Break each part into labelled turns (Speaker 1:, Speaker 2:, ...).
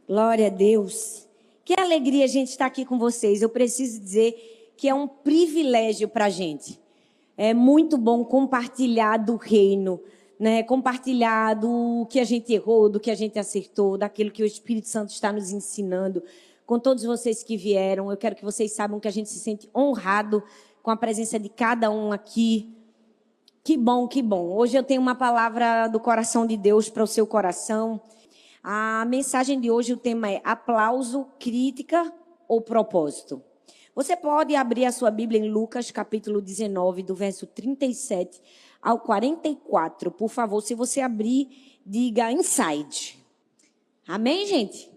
Speaker 1: Glória a Deus. Que alegria a gente estar aqui com vocês. Eu preciso dizer que é um privilégio para a gente. É muito bom compartilhar do reino, né? Compartilhar do que a gente errou, do que a gente acertou, daquilo que o Espírito Santo está nos ensinando. Com todos vocês que vieram, eu quero que vocês saibam que a gente se sente honrado com a presença de cada um aqui. Que bom, que bom. Hoje eu tenho uma palavra do coração de Deus para o seu coração. A mensagem de hoje, o tema é aplauso, crítica ou propósito. Você pode abrir a sua Bíblia em Lucas, capítulo 19, do verso 37 ao 44. Por favor, se você abrir, diga inside. Amém, gente?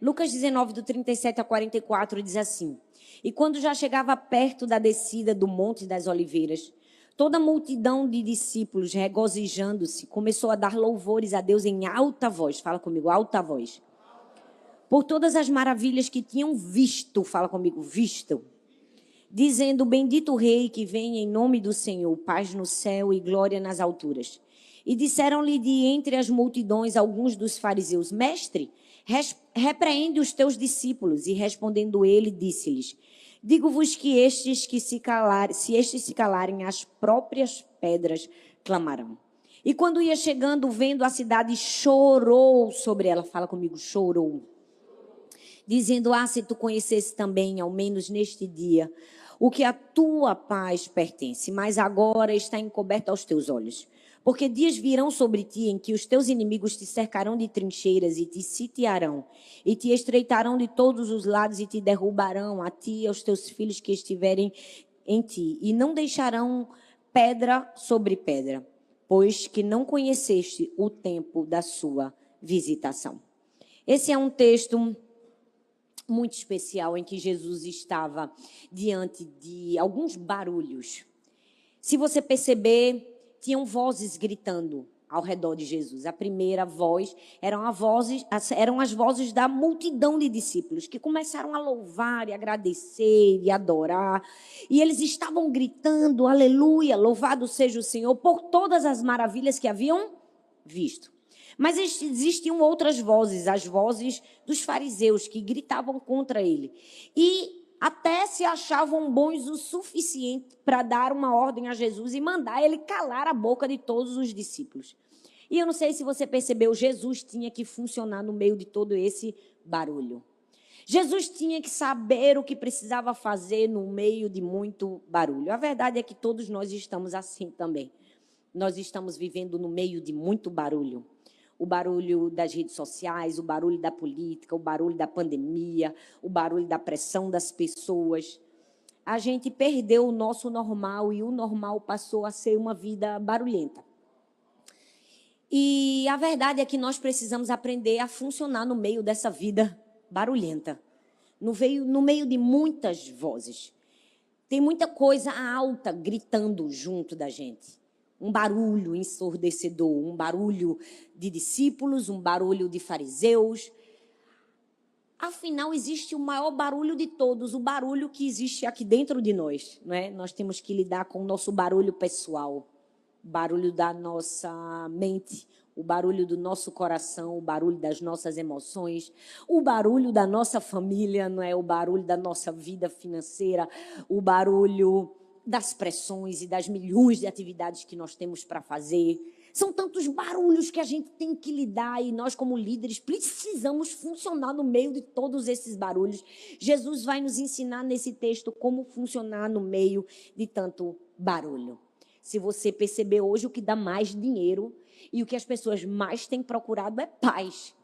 Speaker 1: Lucas 19, do 37 ao 44, diz assim: E quando já chegava perto da descida do Monte das Oliveiras, toda a multidão de discípulos, regozijando-se, começou a dar louvores a Deus em alta voz. Fala comigo, alta voz. Por todas as maravilhas que tinham visto, fala comigo, visto. Dizendo, bendito o Rei que vem em nome do Senhor, paz no céu e glória nas alturas. E disseram-lhe de entre as multidões alguns dos fariseus, Mestre, repreende os teus discípulos. E respondendo ele, disse-lhes, digo-vos que se estes se calarem, as próprias pedras clamarão. E quando ia chegando, vendo a cidade, chorou sobre ela. Fala comigo, chorou. Dizendo, se tu conhecesse também, ao menos neste dia, o que a tua paz pertence, mas agora está encoberto aos teus olhos. Porque dias virão sobre ti em que os teus inimigos te cercarão de trincheiras e te sitiarão, e te estreitarão de todos os lados e te derrubarão, a ti e aos teus filhos que estiverem em ti, e não deixarão pedra sobre pedra, pois que não conheceste o tempo da sua visitação. Esse é um texto muito especial em que Jesus estava diante de alguns barulhos. Se você perceber, tinham vozes gritando ao redor de Jesus. A primeira voz eram as vozes da multidão de discípulos que começaram a louvar e agradecer e adorar. E eles estavam gritando, aleluia, louvado seja o Senhor por todas as maravilhas que haviam visto. Mas existiam outras vozes, as vozes dos fariseus que gritavam contra ele. E até se achavam bons o suficiente para dar uma ordem a Jesus e mandar ele calar a boca de todos os discípulos. E eu não sei se você percebeu, Jesus tinha que funcionar no meio de todo esse barulho. Jesus tinha que saber o que precisava fazer no meio de muito barulho. A verdade é que todos nós estamos assim também. Nós estamos vivendo no meio de muito barulho. O barulho das redes sociais, o barulho da política, o barulho da pandemia, o barulho da pressão das pessoas. A gente perdeu o nosso normal e o normal passou a ser uma vida barulhenta. E a verdade é que nós precisamos aprender a funcionar no meio dessa vida barulhenta, no meio de muitas vozes. Tem muita coisa alta gritando junto da gente. Um barulho ensurdecedor, um barulho de discípulos, um barulho de fariseus. Afinal, existe o maior barulho de todos, o barulho que existe aqui dentro de nós, não é? Nós temos que lidar com o nosso barulho pessoal, o barulho da nossa mente, o barulho do nosso coração, o barulho das nossas emoções, o barulho da nossa família, não é? O barulho da nossa vida financeira, o barulho das pressões e das milhões de atividades que nós temos para fazer. São tantos barulhos que a gente tem que lidar e nós, como líderes, precisamos funcionar no meio de todos esses barulhos. Jesus vai nos ensinar nesse texto como funcionar no meio de tanto barulho. Se você perceber hoje, o que dá mais dinheiro e o que as pessoas mais têm procurado é paz.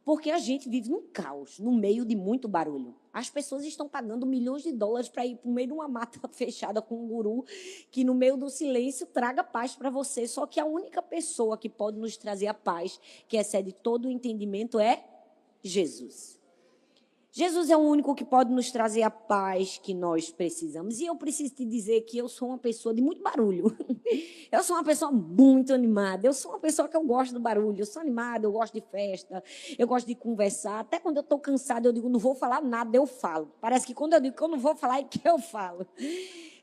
Speaker 1: Porque a gente vive num caos, no meio de muito barulho. As pessoas estão pagando milhões de dólares para ir para o meio de uma mata fechada com um guru que, no meio do silêncio, traga paz para você. Só que a única pessoa que pode nos trazer a paz, que excede todo o entendimento, é Jesus. Jesus é o único que pode nos trazer a paz que nós precisamos. E eu preciso te dizer que eu sou uma pessoa de muito barulho. Eu sou uma pessoa muito animada. Eu sou uma pessoa que eu gosto do barulho. Eu sou animada, eu gosto de festa, eu gosto de conversar. Até quando eu estou cansada, eu digo, não vou falar nada, eu falo. Parece que quando eu digo que eu não vou falar, é que eu falo.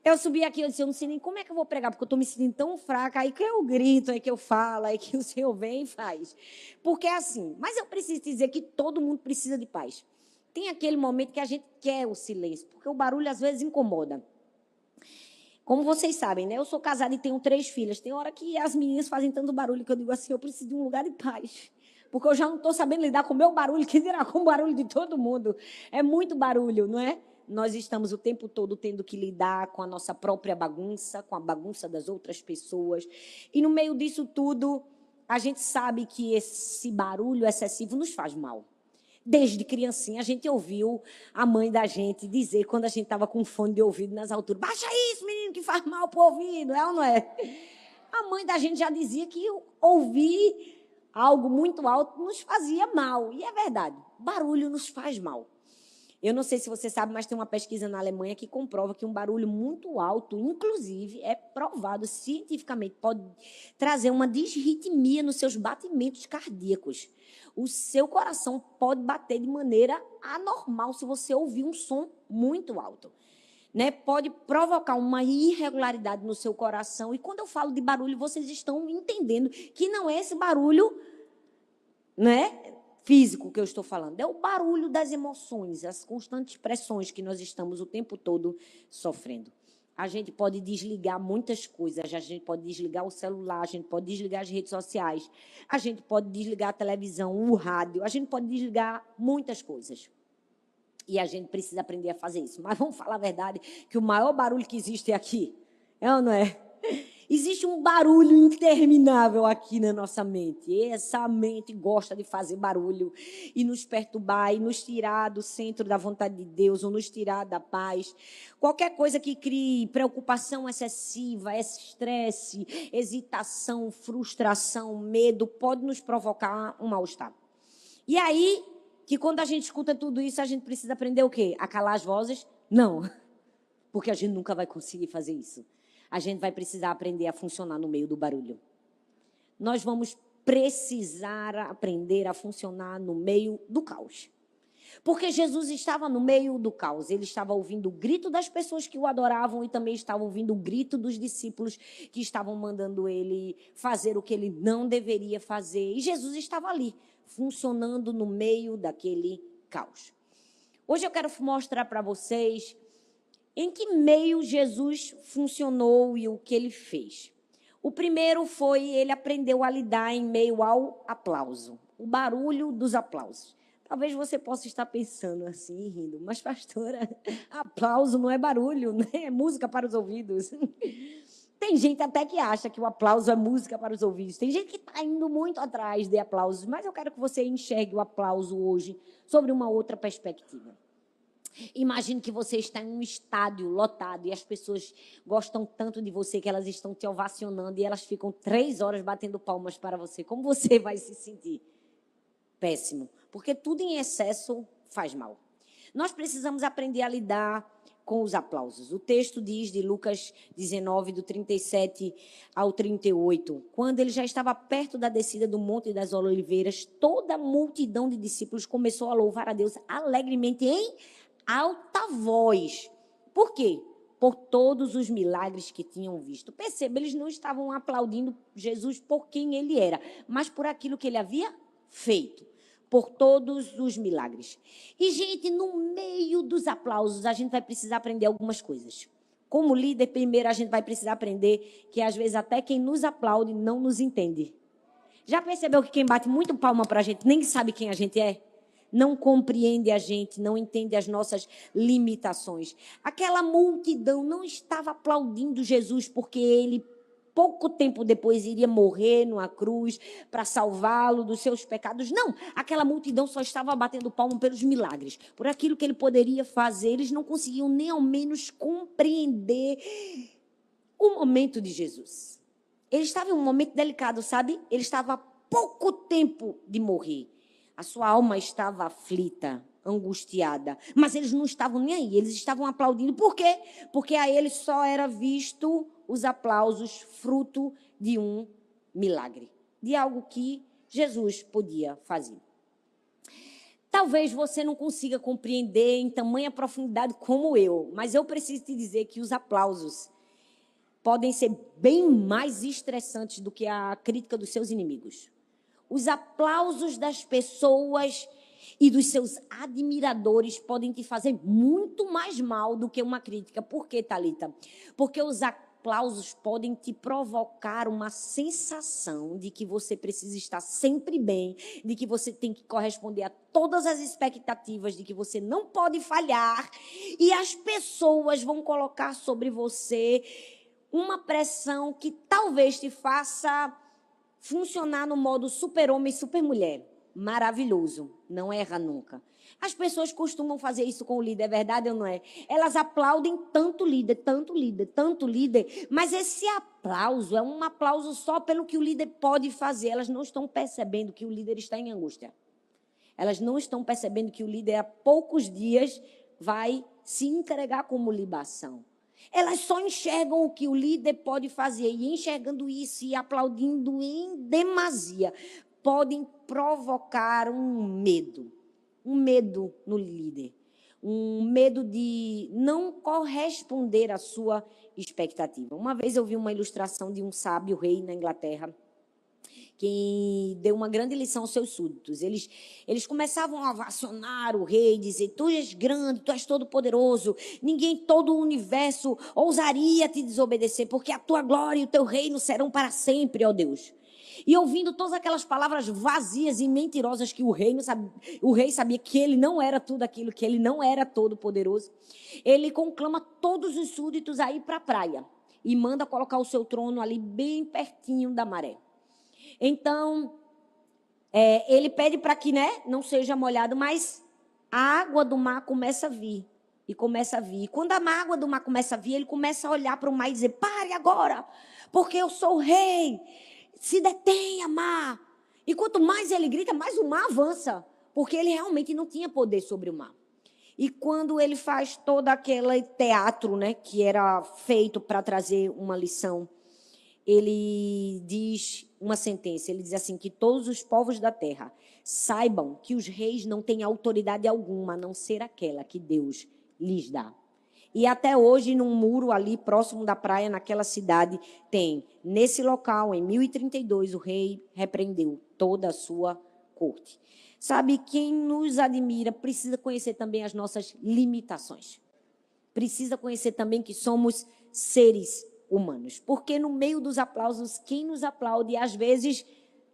Speaker 1: Eu subi aqui, eu disse, eu não sei nem como é que eu vou pregar, porque eu estou me sentindo tão fraca, aí que eu grito, aí que eu falo, aí que o Senhor vem e faz. Porque é assim, mas eu preciso dizer que todo mundo precisa de paz. Tem aquele momento que a gente quer o silêncio, porque o barulho às vezes incomoda. Como vocês sabem, né? Eu sou casada e tenho 3 filhas. Tem hora que as meninas fazem tanto barulho que eu digo assim, eu preciso de um lugar de paz. Porque eu já não estou sabendo lidar com o meu barulho, que dirá com o barulho de todo mundo. É muito barulho, não é? Nós estamos o tempo todo tendo que lidar com a nossa própria bagunça, com a bagunça das outras pessoas. E no meio disso tudo, a gente sabe que esse barulho excessivo nos faz mal. Desde criancinha, a gente ouviu a mãe da gente dizer, quando a gente estava com fone de ouvido nas alturas, baixa isso, menino, que faz mal para o ouvido, é ou não é? A mãe da gente já dizia que ouvir algo muito alto nos fazia mal. E é verdade, barulho nos faz mal. Eu não sei se você sabe, mas tem uma pesquisa na Alemanha que comprova que um barulho muito alto, inclusive, é provado cientificamente, pode trazer uma disritmia nos seus batimentos cardíacos. O seu coração pode bater de maneira anormal se você ouvir um som muito alto. Né? Pode provocar uma irregularidade no seu coração. E quando eu falo de barulho, vocês estão entendendo que não é esse barulho, né, físico que eu estou falando, é o barulho das emoções, as constantes pressões que nós estamos o tempo todo sofrendo. A gente pode desligar muitas coisas, a gente pode desligar o celular, a gente pode desligar as redes sociais, a gente pode desligar a televisão, o rádio, a gente pode desligar muitas coisas. E a gente precisa aprender a fazer isso. Mas vamos falar a verdade, que o maior barulho que existe é aqui. É ou não é? Existe um barulho interminável aqui na nossa mente. E essa mente gosta de fazer barulho e nos perturbar e nos tirar do centro da vontade de Deus ou nos tirar da paz. Qualquer coisa que crie preocupação excessiva, estresse, hesitação, frustração, medo, pode nos provocar um mal-estar. E aí, que quando a gente escuta tudo isso, a gente precisa aprender o quê? A calar as vozes? Não, porque a gente nunca vai conseguir fazer isso. A gente vai precisar aprender a funcionar no meio do barulho. Nós vamos precisar aprender a funcionar no meio do caos. Porque Jesus estava no meio do caos. Ele estava ouvindo o grito das pessoas que o adoravam e também estava ouvindo o grito dos discípulos que estavam mandando ele fazer o que ele não deveria fazer. E Jesus estava ali, funcionando no meio daquele caos. Hoje eu quero mostrar para vocês em que meio Jesus funcionou e o que ele fez. O primeiro foi, ele aprendeu a lidar em meio ao aplauso, o barulho dos aplausos. Talvez você possa estar pensando assim, rindo, mas pastora, aplauso não é barulho, né? É música para os ouvidos. Tem gente até que acha que o aplauso é música para os ouvidos. Tem gente que está indo muito atrás de aplausos, mas eu quero que você enxergue o aplauso hoje sobre uma outra perspectiva. Imagine que você está em um estádio lotado e as pessoas gostam tanto de você que elas estão te ovacionando e elas ficam 3 horas batendo palmas para você. Como você vai se sentir? Péssimo, porque tudo em excesso faz mal. Nós precisamos aprender a lidar com os aplausos. O texto diz de Lucas 19, do 37 ao 38, quando ele já estava perto da descida do Monte das Oliveiras, toda a multidão de discípulos começou a louvar a Deus alegremente em alta voz. Por quê? Por todos os milagres que tinham visto. Perceba, eles não estavam aplaudindo Jesus por quem ele era, mas por aquilo que ele havia feito. Por todos os milagres. E, gente, no meio dos aplausos, a gente vai precisar aprender algumas coisas. Como líder, primeiro, a gente vai precisar aprender que, às vezes, até quem nos aplaude não nos entende. Já percebeu que quem bate muito palma para a gente nem sabe quem a gente é? Não compreende a gente, não entende as nossas limitações. Aquela multidão não estava aplaudindo Jesus porque ele, pouco tempo depois, iria morrer numa cruz para salvá-lo dos seus pecados. Não, aquela multidão só estava batendo palma pelos milagres, por aquilo que ele poderia fazer. Eles não conseguiam nem ao menos compreender o momento de Jesus. Ele estava em um momento delicado, sabe? Ele estava há pouco tempo de morrer. A sua alma estava aflita, angustiada. Mas eles não estavam nem aí, eles estavam aplaudindo. Por quê? Porque a eles só era visto os aplausos fruto de um milagre, de algo que Jesus podia fazer. talvez você não consiga compreender em tamanha profundidade como eu, mas eu preciso te dizer que os aplausos podem ser bem mais estressantes do que a crítica dos seus inimigos. Os aplausos das pessoas e dos seus admiradores podem te fazer muito mais mal do que uma crítica. Por quê, Thalita? Porque os aplausos podem te provocar uma sensação de que você precisa estar sempre bem, de que você tem que corresponder a todas as expectativas, de que você não pode falhar, e as pessoas vão colocar sobre você uma pressão que talvez te faça funcionar no modo super-homem e super-mulher. Maravilhoso, não erra nunca. As pessoas costumam fazer isso com o líder, é verdade ou não é? Elas aplaudem tanto líder, tanto líder, tanto líder, mas esse aplauso é um aplauso só pelo que o líder pode fazer. Elas não estão percebendo que o líder está em angústia. Elas não estão percebendo que o líder, há poucos dias, vai se entregar como libação. Elas só enxergam o que o líder pode fazer, e enxergando isso e aplaudindo em demasia, podem provocar um medo no líder, um medo de não corresponder à sua expectativa. Uma vez eu vi uma ilustração de um sábio rei na Inglaterra, que deu uma grande lição aos seus súditos. Eles começavam a ovacionar o rei, dizer: tu és grande, tu és todo poderoso, ninguém, todo o universo ousaria te desobedecer, porque a tua glória e o teu reino serão para sempre, ó Deus. E ouvindo todas aquelas palavras vazias e mentirosas que o rei sabia que ele não era tudo aquilo, que ele não era todo poderoso, ele conclama todos os súditos a ir para a praia e manda colocar o seu trono ali bem pertinho da maré. Então, ele pede para que, não seja molhado, mas a água do mar começa a vir. E começa a vir. E quando a água do mar começa a vir, ele começa a olhar para o mar e dizer: pare agora, porque eu sou o rei. Se detenha, mar. E quanto mais ele grita, mais o mar avança, porque ele realmente não tinha poder sobre o mar. E quando ele faz todo aquele teatro, que era feito para trazer uma lição, ele diz uma sentença, ele diz assim: que todos os povos da terra saibam que os reis não têm autoridade alguma, a não ser aquela que Deus lhes dá. E até hoje, num muro ali próximo da praia, naquela cidade, tem, nesse local, em 1032, o rei repreendeu toda a sua corte. Sabe, quem nos admira precisa conhecer também as nossas limitações. Precisa conhecer também que somos seres humanos. Porque no meio dos aplausos, quem nos aplaude, às vezes,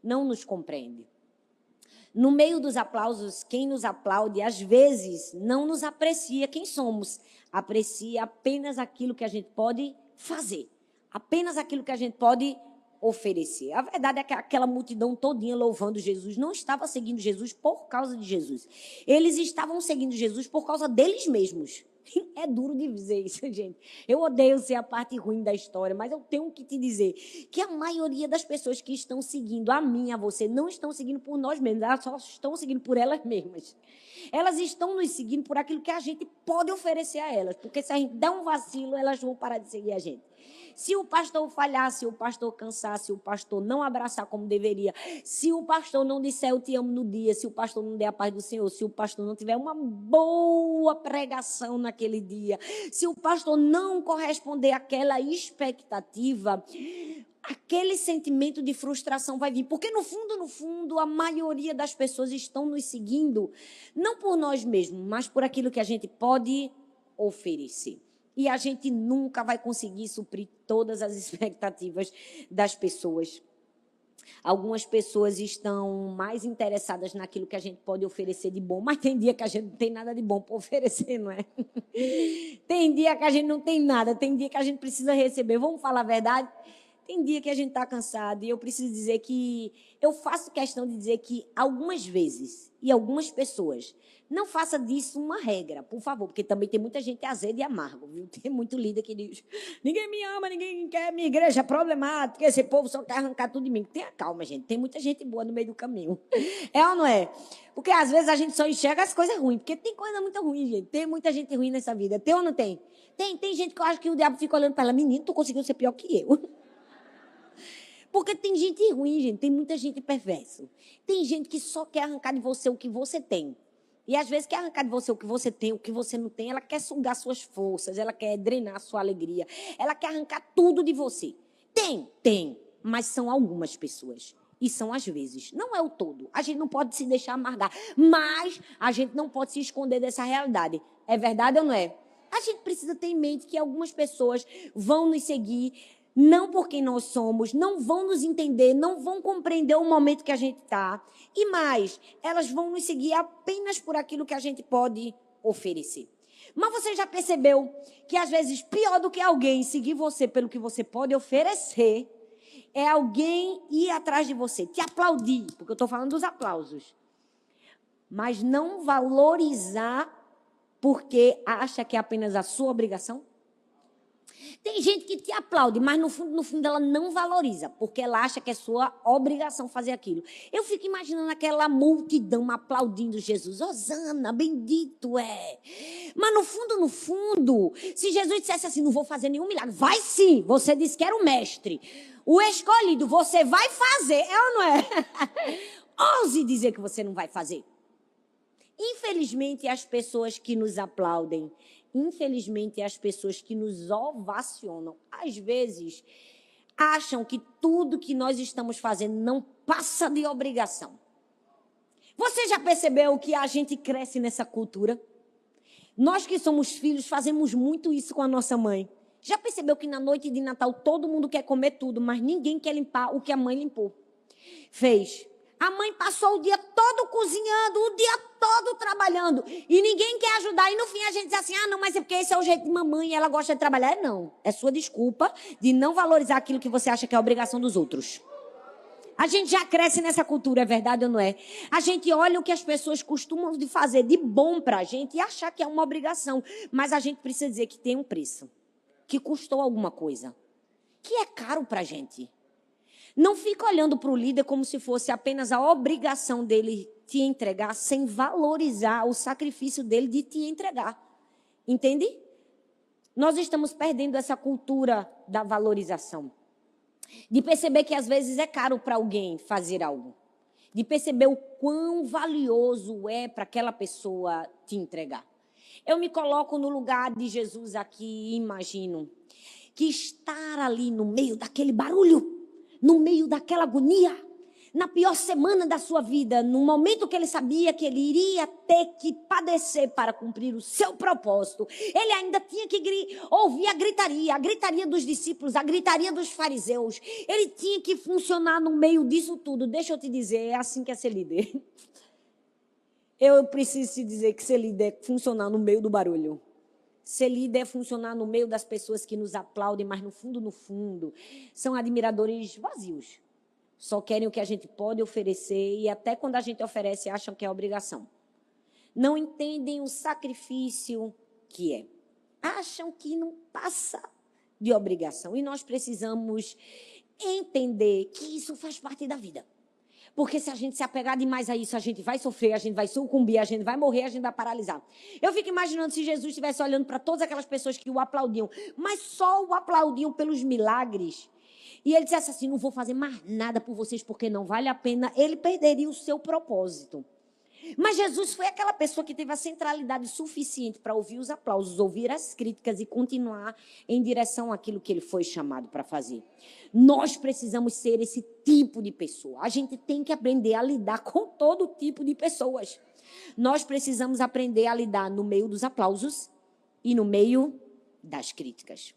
Speaker 1: não nos compreende. No meio dos aplausos, quem nos aplaude, às vezes, não nos aprecia quem somos. Aprecia apenas aquilo que a gente pode fazer. Apenas aquilo que a gente pode oferecer. A verdade é que aquela multidão todinha louvando Jesus não estava seguindo Jesus por causa de Jesus. Eles estavam seguindo Jesus por causa deles mesmos. É duro de dizer isso, gente. Eu odeio ser a parte ruim da história, mas eu tenho que te dizer que a maioria das pessoas que estão seguindo a mim, a você, não estão seguindo por nós mesmos, elas só estão seguindo por elas mesmas. Elas estão nos seguindo por aquilo que a gente pode oferecer a elas, porque se a gente der um vacilo, elas vão parar de seguir a gente. Se o pastor falhar, se o pastor cansar, se o pastor não abraçar como deveria, se o pastor não disser eu te amo no dia, se o pastor não der a paz do Senhor, se o pastor não tiver uma boa pregação naquele dia, se o pastor não corresponder àquela expectativa, aquele sentimento de frustração vai vir. Porque no fundo, a maioria das pessoas estão nos seguindo, não por nós mesmos, mas por aquilo que a gente pode oferecer. E a gente nunca vai conseguir suprir todas as expectativas das pessoas. Algumas pessoas estão mais interessadas naquilo que a gente pode oferecer de bom, mas tem dia que a gente não tem nada de bom para oferecer, não é? Tem dia que a gente não tem nada, tem dia que a gente precisa receber. Vamos falar a verdade? Tem dia que a gente está cansado e eu preciso dizer que... Eu faço questão de dizer que algumas vezes e algumas pessoas... Não faça disso uma regra, por favor, porque também tem muita gente azeda e amargo, viu? Tem muito líder que diz: ninguém me ama, ninguém quer, minha igreja é problemática, esse povo só quer arrancar tudo de mim. Tenha calma, gente, tem muita gente boa no meio do caminho. É ou não é? Porque às vezes a gente só enxerga as coisas ruins, porque tem coisa muito ruim, gente. Tem muita gente ruim nessa vida. Tem ou não tem? Tem gente que eu acho que o diabo fica olhando para ela: menino, tu conseguiu ser pior que eu. Porque tem gente ruim, gente, tem muita gente perversa. Tem gente que só quer arrancar de você o que você tem. E às vezes quer arrancar de você o que você tem, o que você não tem. Ela quer sugar suas forças, ela quer drenar a sua alegria. Ela quer arrancar tudo de você. Tem, mas são algumas pessoas. E são às vezes, não é o todo. A gente não pode se deixar amargar, mas a gente não pode se esconder dessa realidade. É verdade ou não é? A gente precisa ter em mente que algumas pessoas vão nos seguir, não por quem nós somos, não vão nos entender, não vão compreender o momento que a gente está. E mais, elas vão nos seguir apenas por aquilo que a gente pode oferecer. Mas você já percebeu que às vezes pior do que alguém seguir você pelo que você pode oferecer é alguém ir atrás de você, te aplaudir, porque eu estou falando dos aplausos, mas não valorizar porque acha que é apenas a sua obrigação? Tem gente que te aplaude, mas no fundo ela não valoriza, porque ela acha que é sua obrigação fazer aquilo. Eu fico imaginando aquela multidão aplaudindo Jesus. Hosana, bendito é. Mas no fundo, se Jesus dissesse assim, não vou fazer nenhum milagre, vai sim, você disse que era o mestre. O escolhido, você vai fazer, é ou não é? Ouse dizer que você não vai fazer. Infelizmente, as pessoas que nos aplaudem, infelizmente, as pessoas que nos ovacionam, às vezes, acham que tudo que nós estamos fazendo não passa de obrigação. Você já percebeu que a gente cresce nessa cultura? Nós que somos filhos fazemos muito isso com a nossa mãe. Já percebeu que na noite de Natal todo mundo quer comer tudo, mas ninguém quer limpar o que a mãe limpou? Fez. A mãe passou o dia todo cozinhando, o dia todo trabalhando. E ninguém quer ajudar. E no fim a gente diz assim, não, mas é porque esse é o jeito de mamãe e ela gosta de trabalhar. Não, é sua desculpa de não valorizar aquilo que você acha que é a obrigação dos outros. A gente já cresce nessa cultura, é verdade ou não é? A gente olha o que as pessoas costumam de fazer de bom pra gente e achar que é uma obrigação. Mas a gente precisa dizer que tem um preço, que custou alguma coisa, que é caro pra gente. Não fica olhando para o líder como se fosse apenas a obrigação dele te entregar, sem valorizar o sacrifício dele de te entregar. Entende? Nós estamos perdendo essa cultura da valorização. De perceber que às vezes é caro para alguém fazer algo. De perceber o quão valioso é para aquela pessoa te entregar. Eu me coloco no lugar de Jesus aqui e imagino que estar ali no meio daquele barulho, no meio daquela agonia, na pior semana da sua vida, no momento que ele sabia que ele iria ter que padecer para cumprir o seu propósito, ele ainda tinha que ouvir a gritaria dos discípulos, a gritaria dos fariseus. Ele tinha que funcionar no meio disso tudo. Deixa eu te dizer, é assim que é ser líder. Eu preciso te dizer que ser líder é funcionar no meio do barulho. Ser líder é funcionar no meio das pessoas que nos aplaudem, mas no fundo, são admiradores vazios. Só querem o que a gente pode oferecer e até quando a gente oferece, acham que é obrigação. Não entendem o sacrifício que é. Acham que não passa de obrigação. E nós precisamos entender que isso faz parte da vida. Porque se a gente se apegar demais a isso, a gente vai sofrer, a gente vai sucumbir, a gente vai morrer, a gente vai paralisar. Eu fico imaginando se Jesus estivesse olhando para todas aquelas pessoas que o aplaudiam, mas só o aplaudiam pelos milagres. E ele dissesse assim, não vou fazer mais nada por vocês porque não vale a pena. Ele perderia o seu propósito. Mas Jesus foi aquela pessoa que teve a centralidade suficiente para ouvir os aplausos, ouvir as críticas e continuar em direção àquilo que ele foi chamado para fazer. Nós precisamos ser esse tipo de pessoa. A gente tem que aprender a lidar com todo tipo de pessoas. Nós precisamos aprender a lidar no meio dos aplausos e no meio das críticas.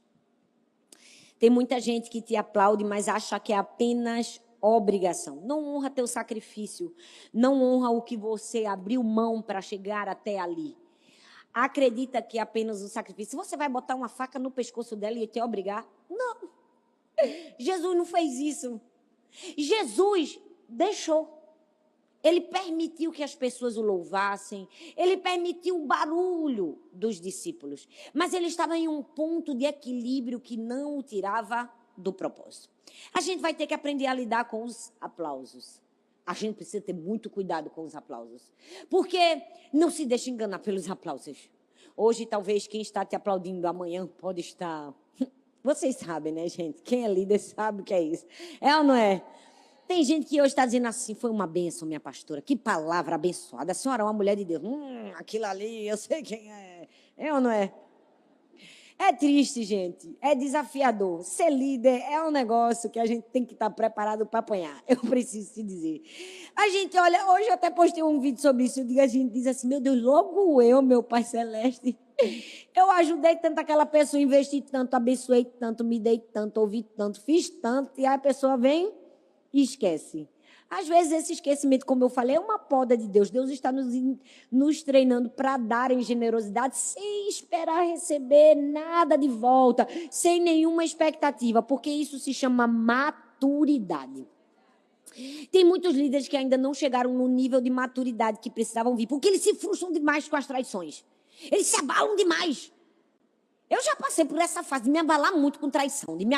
Speaker 1: Tem muita gente que te aplaude, mas acha que é apenas obrigação. Não honra teu sacrifício. Não honra o que você abriu mão para chegar até ali. Acredita que é apenas um sacrifício. Você vai botar uma faca no pescoço dela e te obrigar? Não. Jesus não fez isso. Jesus deixou. Ele permitiu que as pessoas o louvassem. Ele permitiu o barulho dos discípulos. Mas ele estava em um ponto de equilíbrio que não o tirava do propósito. A gente vai ter que aprender a lidar com os aplausos. A gente precisa ter muito cuidado com os aplausos. Porque não se deixe enganar pelos aplausos. Hoje, talvez, quem está te aplaudindo amanhã pode estar... Vocês sabem, né, gente? Quem é líder sabe o que é isso. É ou não é?
Speaker 2: Tem gente que hoje está dizendo assim, foi uma bênção, minha pastora. Que palavra abençoada. A senhora é uma mulher de Deus. Aquilo ali, eu sei quem é. É ou não é? É triste, gente. É desafiador. Ser líder é um negócio que a gente tem que estar preparado para apanhar. Eu preciso te dizer. A gente, olha, hoje eu até postei um vídeo sobre isso. A gente diz assim, meu Deus, logo eu, meu Pai Celeste. Eu ajudei tanto aquela pessoa, investi tanto, abençoei tanto, me dei tanto, ouvi tanto, fiz tanto. E a pessoa vem e esquece. Às vezes, esse esquecimento, como eu falei, é uma poda de Deus. Deus está nos treinando para dar em generosidade sem esperar receber nada de volta, sem nenhuma expectativa, porque isso se chama maturidade. Tem muitos líderes que ainda não chegaram no nível de maturidade que precisavam vir, porque eles se frustram demais com as traições. Eles se abalam demais. Eu já passei por essa fase de me abalar muito com traição, de me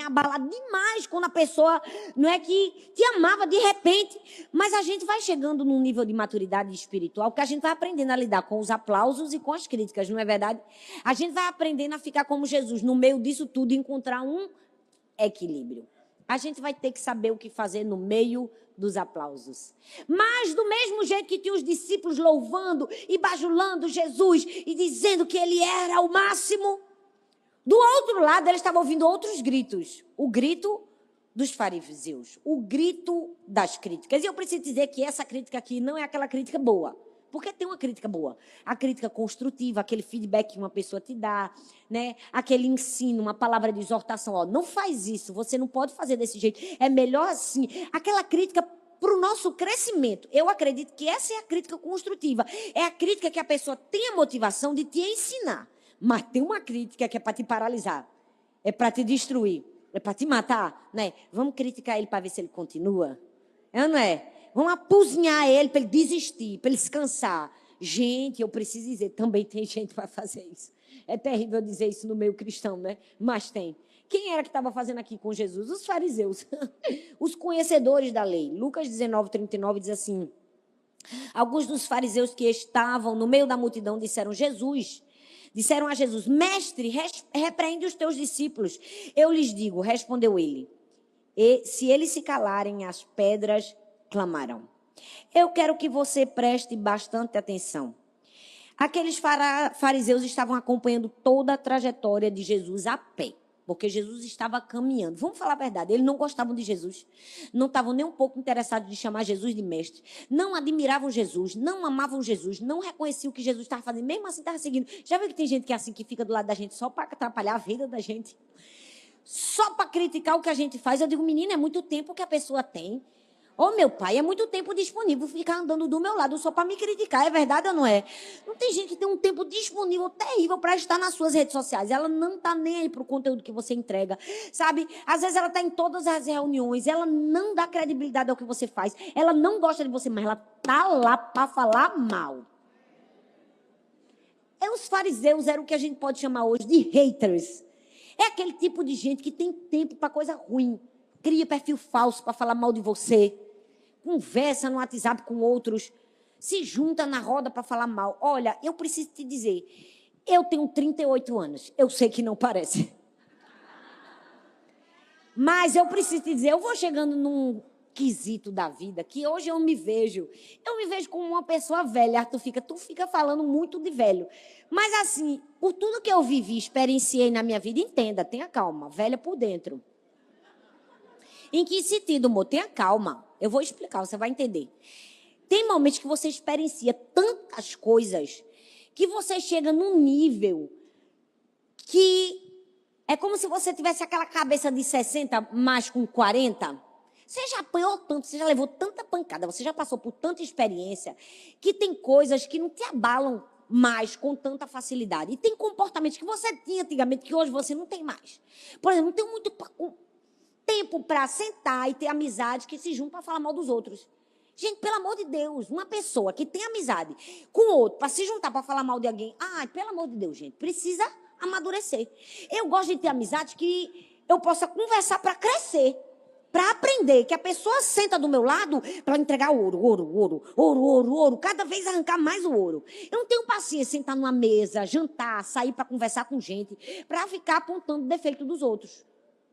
Speaker 2: abalar demais quando a pessoa não é que te amava de repente. Mas a gente vai chegando num nível de maturidade espiritual que a gente vai aprendendo a lidar com os aplausos e com as críticas, não é verdade? A gente vai aprendendo a ficar como Jesus, no meio disso tudo, encontrar um equilíbrio. A gente vai ter que saber o que fazer no meio dos aplausos. Mas do mesmo jeito que tinha os discípulos louvando e bajulando Jesus e dizendo que ele era o máximo, do outro lado eles estavam ouvindo outros gritos. O grito dos fariseus, o grito das críticas. E eu preciso dizer que essa crítica aqui não é aquela crítica boa. Porque tem uma crítica boa. A crítica construtiva, aquele feedback que uma pessoa te dá, né? Aquele ensino, uma palavra de exortação. Ó, não faz isso, você não pode fazer desse jeito. É melhor assim. Aquela crítica para o nosso crescimento. Eu acredito que essa é a crítica construtiva. É a crítica que a pessoa tem a motivação de te ensinar. Mas tem uma crítica que é para te paralisar. É para te destruir. É para te matar, né? Vamos criticar ele para ver se ele continua? É ou não é? Vamos apuzinhar ele para ele desistir, para ele se cansar. Gente, eu preciso dizer, também tem gente para fazer isso. É terrível dizer isso no meio cristão, né? Mas tem. Quem era que estava fazendo aqui com Jesus? Os fariseus. Os conhecedores da lei. Lucas 19, 39 diz assim, alguns dos fariseus que estavam no meio da multidão disseram a Jesus, mestre, repreende os teus discípulos. Eu lhes digo, respondeu ele, e se eles se calarem, as pedras clamarão. Eu quero que você preste bastante atenção. Aqueles fariseus estavam acompanhando toda a trajetória de Jesus a pé, porque Jesus estava caminhando. Vamos falar a verdade, eles não gostavam de Jesus, não estavam nem um pouco interessados de chamar Jesus de mestre, não admiravam Jesus, não amavam Jesus, não reconheciam o que Jesus estava fazendo, mesmo assim estava seguindo. Já viu que tem gente que é assim, que fica do lado da gente só para atrapalhar a vida da gente? Só para criticar o que a gente faz. Eu digo, menina, é muito tempo que a pessoa tem. Ô, meu pai, é muito tempo disponível ficar andando do meu lado só para me criticar, é verdade ou não é? Não tem gente que tem um tempo disponível terrível para estar nas suas redes sociais. Ela não está nem aí para o conteúdo que você entrega, sabe? Às vezes ela está em todas as reuniões, ela não dá credibilidade ao que você faz, ela não gosta de você, mas ela está lá para falar mal. Os fariseus eram o que a gente pode chamar hoje de haters. É aquele tipo de gente que tem tempo para coisa ruim, cria perfil falso para falar mal de você, conversa no WhatsApp com outros, se junta na roda para falar mal. Olha, eu preciso te dizer, eu tenho 38 anos, eu sei que não parece. Mas eu preciso te dizer, eu vou chegando num quesito da vida que hoje eu me vejo como uma pessoa velha. Tu fica falando muito de velho. Mas assim, por tudo que eu vivi, experienciei na minha vida, entenda, tenha calma, velha por dentro. Em que sentido, amor? Tenha calma. Eu vou explicar, você vai entender. Tem momentos que você experiencia tantas coisas que você chega num nível que é como se você tivesse aquela cabeça de 60, mas com 40. Você já apanhou tanto, você já levou tanta pancada, você já passou por tanta experiência, que tem coisas que não te abalam mais com tanta facilidade. E tem comportamentos que você tinha antigamente que hoje você não tem mais. Por exemplo, não tem muito tempo para sentar e ter amizade que se juntam para falar mal dos outros. Gente, pelo amor de Deus, uma pessoa que tem amizade com o outro para se juntar para falar mal de alguém, pelo amor de Deus, gente, precisa amadurecer. Eu gosto de ter amizade que eu possa conversar para crescer, para aprender, que a pessoa senta do meu lado para entregar ouro, cada vez arrancar mais o ouro. Eu não tenho paciência de sentar numa mesa, jantar, sair para conversar com gente, para ficar apontando o defeito dos outros.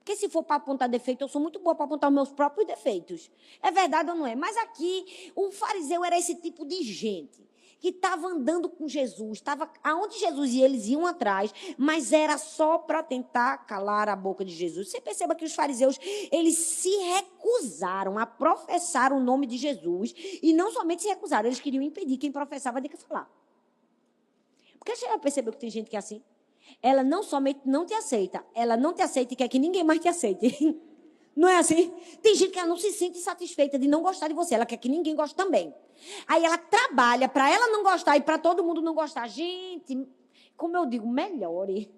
Speaker 2: Porque se for para apontar defeito, eu sou muito boa para apontar os meus próprios defeitos. É verdade ou não é? Mas aqui, o fariseu era esse tipo de gente que estava andando com Jesus, estava aonde Jesus ia, eles iam atrás, mas era só para tentar calar a boca de Jesus. Você perceba que os fariseus, eles se recusaram a professar o nome de Jesus, e não somente se recusaram, eles queriam impedir quem professava de que falar. Porque você já percebeu que tem gente que é assim? Ela não somente não te aceita, ela não te aceita e quer que ninguém mais te aceite. Não é assim? Tem gente que ela não se sente satisfeita de não gostar de você, ela quer que ninguém goste também. Aí ela trabalha para ela não gostar e para todo mundo não gostar. Gente, como eu digo, melhore.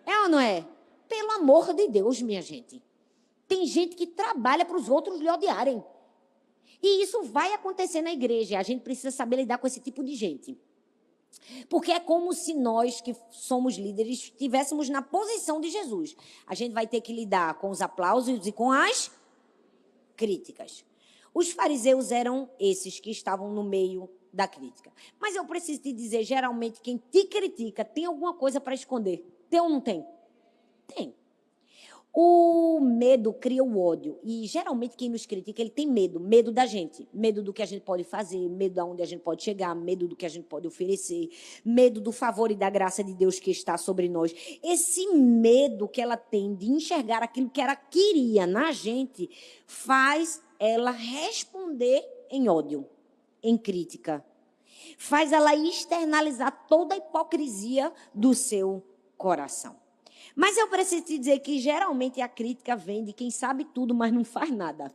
Speaker 2: É ou não é? Pelo amor de Deus, minha gente. Tem gente que trabalha para os outros lhe odiarem. E isso vai acontecer na igreja. A gente precisa saber lidar com esse tipo de gente. Porque é como se nós, que somos líderes, estivéssemos na posição de Jesus. A gente vai ter que lidar com os aplausos e com as críticas. Os fariseus eram esses que estavam no meio da crítica. Mas eu preciso te dizer, geralmente, quem te critica tem alguma coisa para esconder. Tem ou não tem? Tem. O medo cria o ódio. E, geralmente, quem nos critica, ele tem medo. Medo da gente. Medo do que a gente pode fazer. Medo de onde a gente pode chegar. Medo do que a gente pode oferecer. Medo do favor e da graça de Deus que está sobre nós. Esse medo que ela tem de enxergar aquilo que ela queria na gente faz ela responder em ódio, em crítica. Faz ela externalizar toda a hipocrisia do seu coração. Mas eu preciso te dizer que, geralmente, a crítica vem de quem sabe tudo, mas não faz nada.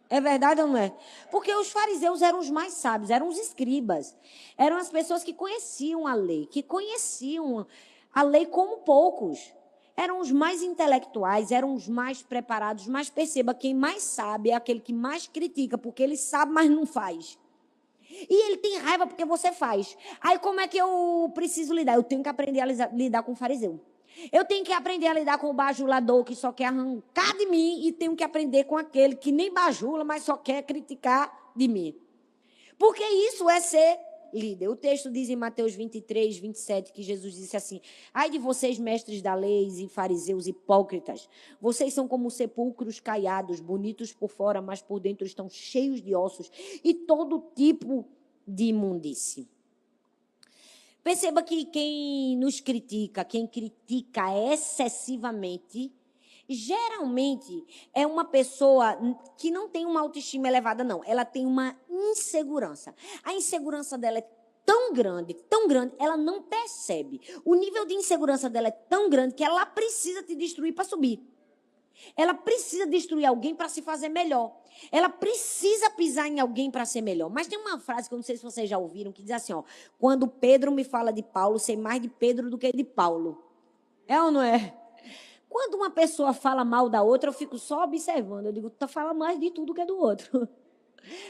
Speaker 2: É verdade ou não é? Porque os fariseus eram os mais sábios, eram os escribas. Eram as pessoas que conheciam a lei, que conheciam a lei como poucos. Eram os mais intelectuais, eram os mais preparados. Mas perceba, quem mais sabe é aquele que mais critica, porque ele sabe, mas não faz. E ele tem raiva porque você faz. Aí como é que eu preciso lidar? Eu tenho que aprender a lidar com o fariseu. Eu tenho que aprender a lidar com o bajulador que só quer arrancar de mim, e tenho que aprender com aquele que nem bajula, mas só quer criticar de mim. Porque isso é ser líder. O texto diz em Mateus 23, 27, que Jesus disse assim: ai de vocês, mestres da lei e fariseus hipócritas, vocês são como sepulcros caiados, bonitos por fora, mas por dentro estão cheios de ossos e todo tipo de imundície. Perceba que quem nos critica, quem critica excessivamente, geralmente é uma pessoa que não tem uma autoestima elevada, não. Ela tem uma insegurança. A insegurança dela é tão grande, ela não percebe. O nível de insegurança dela é tão grande que ela precisa te destruir para subir. Ela precisa destruir alguém para se fazer melhor. Ela precisa pisar em alguém para ser melhor. Mas tem uma frase que eu não sei se vocês já ouviram, que diz assim, ó: quando Pedro me fala de Paulo, sei mais de Pedro do que de Paulo. É ou não é? Quando uma pessoa fala mal da outra, eu fico só observando. Eu digo, tu fala mais de tudo que do outro.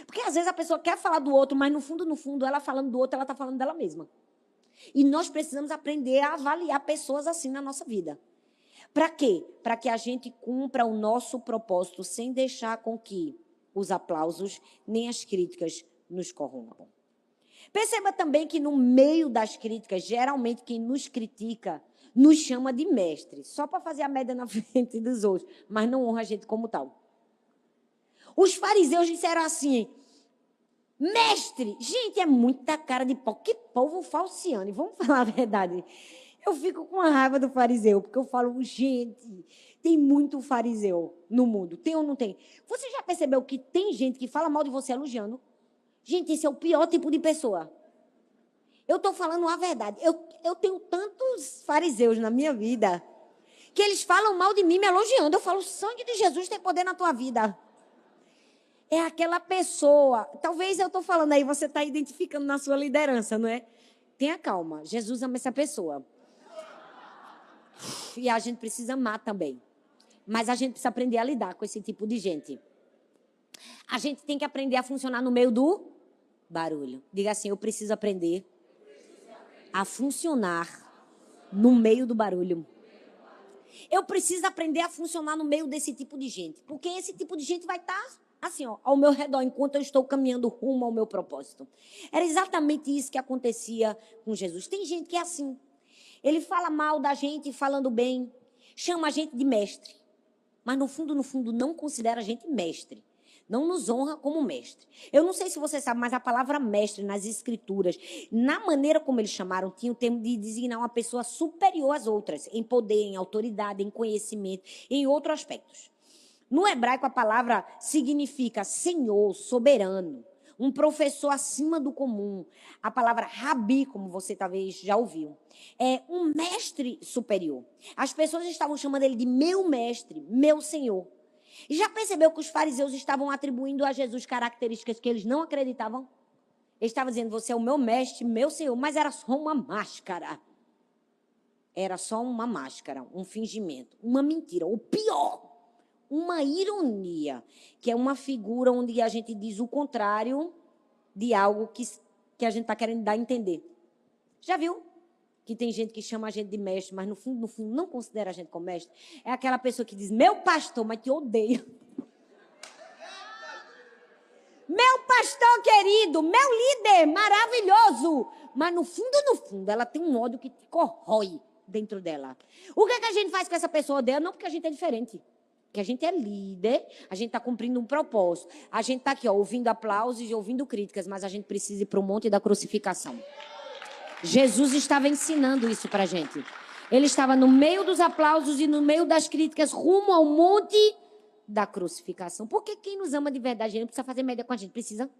Speaker 2: Porque às vezes a pessoa quer falar do outro, mas no fundo, ela falando do outro, ela está falando dela mesma. E nós precisamos aprender a avaliar pessoas assim na nossa vida. Para quê? Para que a gente cumpra o nosso propósito sem deixar com que os aplausos nem as críticas nos corrompam. Perceba também que no meio das críticas, geralmente quem nos critica nos chama de mestre, só para fazer a média na frente dos outros, mas não honra a gente como tal. Os fariseus disseram assim: mestre, gente, é muita cara de pau, que povo falciane, vamos falar a verdade. Eu fico com a raiva do fariseu, porque eu falo, gente, tem muito fariseu no mundo, tem ou não tem? Você já percebeu que tem gente que fala mal de você elogiando? Gente, esse é o pior tipo de pessoa. Eu estou falando a verdade. Eu tenho tantos fariseus na minha vida que eles falam mal de mim me elogiando. Eu falo, o sangue de Jesus tem poder na tua vida. É aquela pessoa, talvez eu estou falando aí, você está identificando na sua liderança, não é? Tenha calma, Jesus ama essa pessoa. E a gente precisa amar também. Mas a gente precisa aprender a lidar com esse tipo de gente. A gente tem que aprender a funcionar no meio do barulho. Diga assim, eu preciso aprender a funcionar no meio do barulho. Eu preciso aprender a funcionar no meio desse tipo de gente. Porque esse tipo de gente vai estar assim, ó, ao meu redor, enquanto eu estou caminhando rumo ao meu propósito. Era exatamente isso que acontecia com Jesus. Tem gente que é assim. Ele fala mal da gente falando bem. chama a gente de mestre, mas no fundo, não considera a gente mestre. Não nos honra como mestre. Eu não sei se você sabe, mas a palavra mestre nas escrituras, na maneira como eles chamaram, tinha o termo de designar uma pessoa superior às outras, em poder, em autoridade, em conhecimento, em outros aspectos. No hebraico, a palavra significa senhor, soberano, um professor acima do comum. A palavra rabi, como você talvez já ouviu, é um mestre superior. As pessoas estavam chamando ele de meu mestre, meu senhor. E já percebeu que os fariseus estavam atribuindo a Jesus características que eles não acreditavam? Eles estavam dizendo, você é o meu mestre, meu senhor, mas era só uma máscara. Era só uma máscara, um fingimento, uma mentira. O pior, uma ironia, que é uma figura onde a gente diz o contrário de algo que a gente está querendo dar a entender. Já viu? Que tem gente que chama a gente de mestre, mas no fundo, não considera a gente como mestre. É aquela pessoa que diz, meu pastor, mas te odeia. Meu pastor querido, meu líder maravilhoso. Mas no fundo, ela tem um ódio que te corrói dentro dela. O que é que a gente faz com essa pessoa dela? Não porque a gente é diferente. Porque a gente é líder, a gente está cumprindo um propósito. A gente está aqui, ó, ouvindo aplausos e ouvindo críticas, mas a gente precisa ir para o monte da crucificação. Jesus estava ensinando isso para a gente. Ele estava no meio dos aplausos e no meio das críticas, rumo ao monte da crucificação. Porque quem nos ama de verdade, a gente não precisa fazer média com a gente, precisa.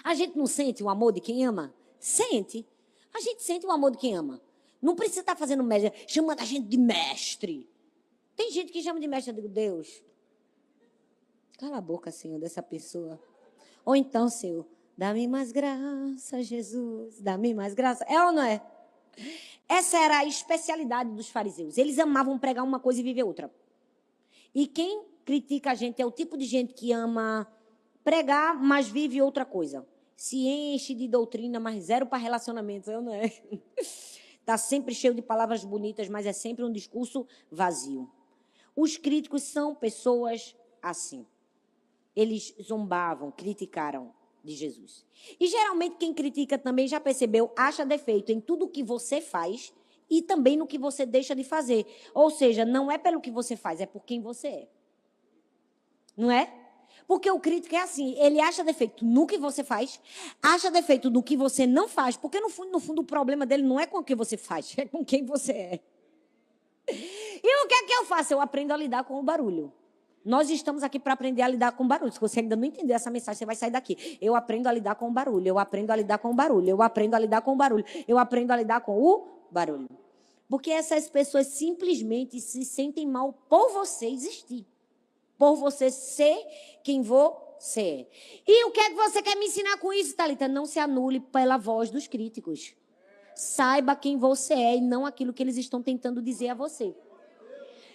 Speaker 2: A gente não sente o amor de quem ama? Sente. A gente sente o amor de quem ama. Não precisa estar fazendo média, chamando a gente de mestre. Tem gente que chama de mestre, eu digo, Deus, cala a boca, Senhor, dessa pessoa. Ou então, Senhor, dá-me mais graça, Jesus, dá-me mais graça. É ou não é? Essa era a especialidade dos fariseus. Eles amavam pregar uma coisa e viver outra. E quem critica a gente é o tipo de gente que ama pregar, mas vive outra coisa. Se enche de doutrina, mas zero para relacionamentos, é ou não é? Está sempre cheio de palavras bonitas, mas é sempre um discurso vazio. Os críticos são pessoas assim. Eles zombavam, criticaram de Jesus. E geralmente quem critica também, já percebeu, acha defeito em tudo que você faz e também no que você deixa de fazer. Ou seja, não é pelo que você faz, é por quem você é. Não é? Porque o crítico é assim, ele acha defeito no que você faz, acha defeito no que você não faz, porque no fundo o problema dele não é com o que você faz, é com quem você é. E o que é que eu faço? Eu aprendo a lidar com o barulho. Nós estamos aqui para aprender a lidar com o barulho. Se você ainda não entender essa mensagem, você vai sair daqui. Eu aprendo a lidar com o barulho, eu aprendo a lidar com o barulho, eu aprendo a lidar com o barulho, eu aprendo a lidar com o barulho. Porque essas pessoas simplesmente se sentem mal por você existir. Por você ser quem você é. E o que é que você quer me ensinar com isso, Thalita? Não se anule pela voz dos críticos. Saiba quem você é e não aquilo que eles estão tentando dizer a você.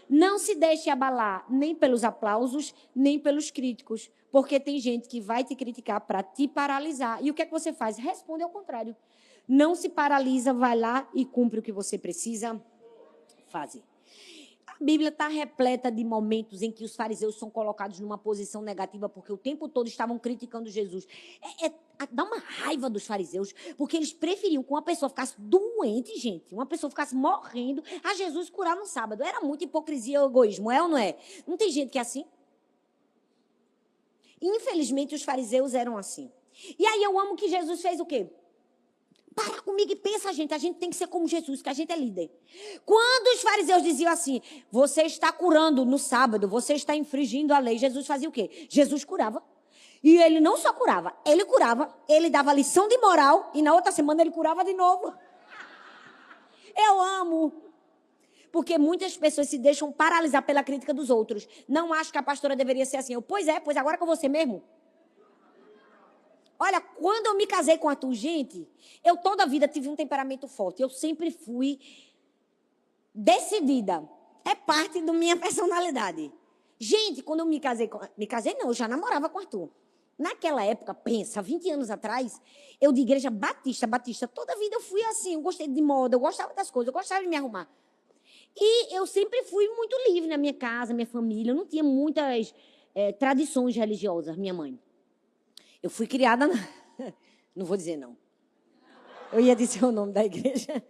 Speaker 2: Não se deixe abalar nem pelos aplausos, nem pelos críticos. Porque tem gente que vai te criticar para te paralisar. E o que é que você faz? Responde ao contrário. Não se paralisa, vai lá e cumpre o que você precisa fazer. A Bíblia está repleta de momentos em que os fariseus são colocados numa posição negativa porque o tempo todo estavam criticando Jesus. Dá uma raiva dos fariseus, porque eles preferiam que uma pessoa ficasse doente, gente, uma pessoa ficasse morrendo, a Jesus curar no sábado. Era muita hipocrisia e egoísmo, é ou não é? Não tem gente que é assim? Infelizmente, os fariseus eram assim. E aí eu amo que Jesus fez o quê? Para comigo e pensa, gente, a gente tem que ser como Jesus, que a gente é líder. Quando os fariseus diziam assim, você está curando no sábado, você está infringindo a lei, Jesus fazia o quê? Jesus curava. E ele não só curava, ele dava lição de moral e na outra semana ele curava de novo. Eu amo. Porque muitas pessoas se deixam paralisar pela crítica dos outros. Não acho que a pastora deveria ser assim. Pois agora que eu vou ser mesmo. Olha, quando eu me casei com a Arthur, gente, eu toda a vida tive um temperamento forte. Eu sempre fui decidida. É parte da minha personalidade. Gente, quando eu me casei não, eu já namorava com o Arthur. Naquela época, pensa, 20 anos atrás, eu de igreja batista, toda a vida eu fui assim, eu gostei de moda, eu gostava das coisas, eu gostava de me arrumar. E eu sempre fui muito livre na minha casa, minha família, eu não tinha muitas tradições religiosas, minha mãe. Eu fui criada Não vou dizer não. Eu ia dizer o nome da igreja.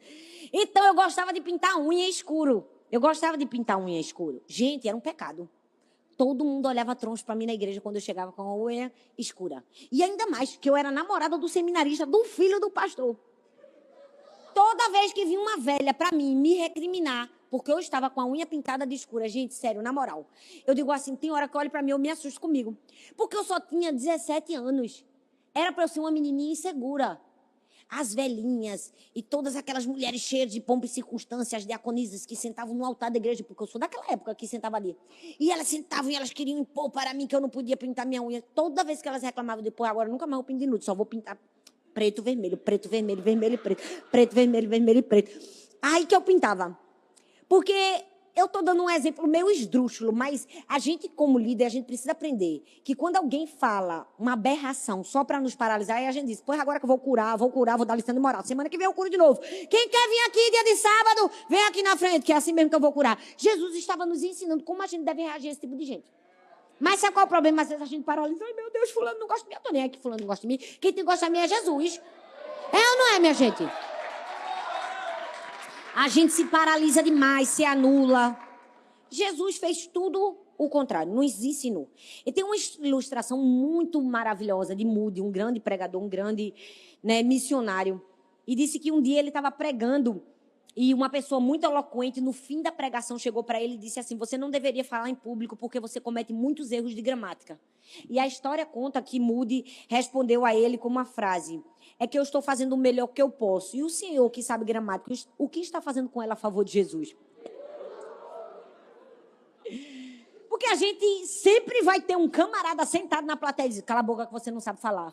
Speaker 2: Então, eu gostava de pintar unha escuro. Eu gostava de pintar unha escura. Gente, era um pecado. Todo mundo olhava troncho para mim na igreja quando eu chegava com a unha escura. E ainda mais, que eu era namorada do seminarista, do filho do pastor. Toda vez que vinha uma velha para mim me recriminar, porque eu estava com a unha pintada de escura, gente, sério, na moral. Eu digo assim, tem hora que olha para mim, eu me assusto comigo. Porque eu só tinha 17 anos. Era para eu ser uma menininha insegura. As velhinhas e todas aquelas mulheres cheias de pompa e circunstância, as diaconisas que sentavam no altar da igreja, porque eu sou daquela época que sentava ali. E elas sentavam e elas queriam impor para mim que eu não podia pintar minha unha. Toda vez que elas reclamavam, depois, agora nunca mais vou pintar de nude, só vou pintar preto, vermelho, vermelho e preto, preto, vermelho e preto. Aí que eu pintava. Porque eu estou dando um exemplo meio esdrúxulo, mas a gente, como líder, a gente precisa aprender que quando alguém fala uma aberração só para nos paralisar, aí a gente diz, pois agora que eu vou curar, vou dar lição de moral. Semana que vem eu curo de novo. Quem quer vir aqui dia de sábado, vem aqui na frente, que é assim mesmo que eu vou curar. Jesus estava nos ensinando como a gente deve reagir a esse tipo de gente. Mas sabe qual é o problema? Às vezes a gente paralisa, ai meu Deus, fulano não gosta de mim, eu tô nem aqui, fulano não gosta de mim. Quem tem que gostar de mim é Jesus. É ou não é, minha gente? A gente se paralisa demais, se anula. Jesus fez tudo o contrário, nos ensinou. E tem uma ilustração muito maravilhosa de Moody, um grande pregador, um grande missionário. E disse que um dia ele estava pregando e uma pessoa muito eloquente, no fim da pregação, chegou para ele e disse assim, você não deveria falar em público porque você comete muitos erros de gramática. E a história conta que Moody respondeu a ele com uma frase, é que eu estou fazendo o melhor que eu posso. E o senhor que sabe gramática, o que está fazendo com ela a favor de Jesus? Porque a gente sempre vai ter um camarada sentado na plateia e diz, cala a boca que você não sabe falar.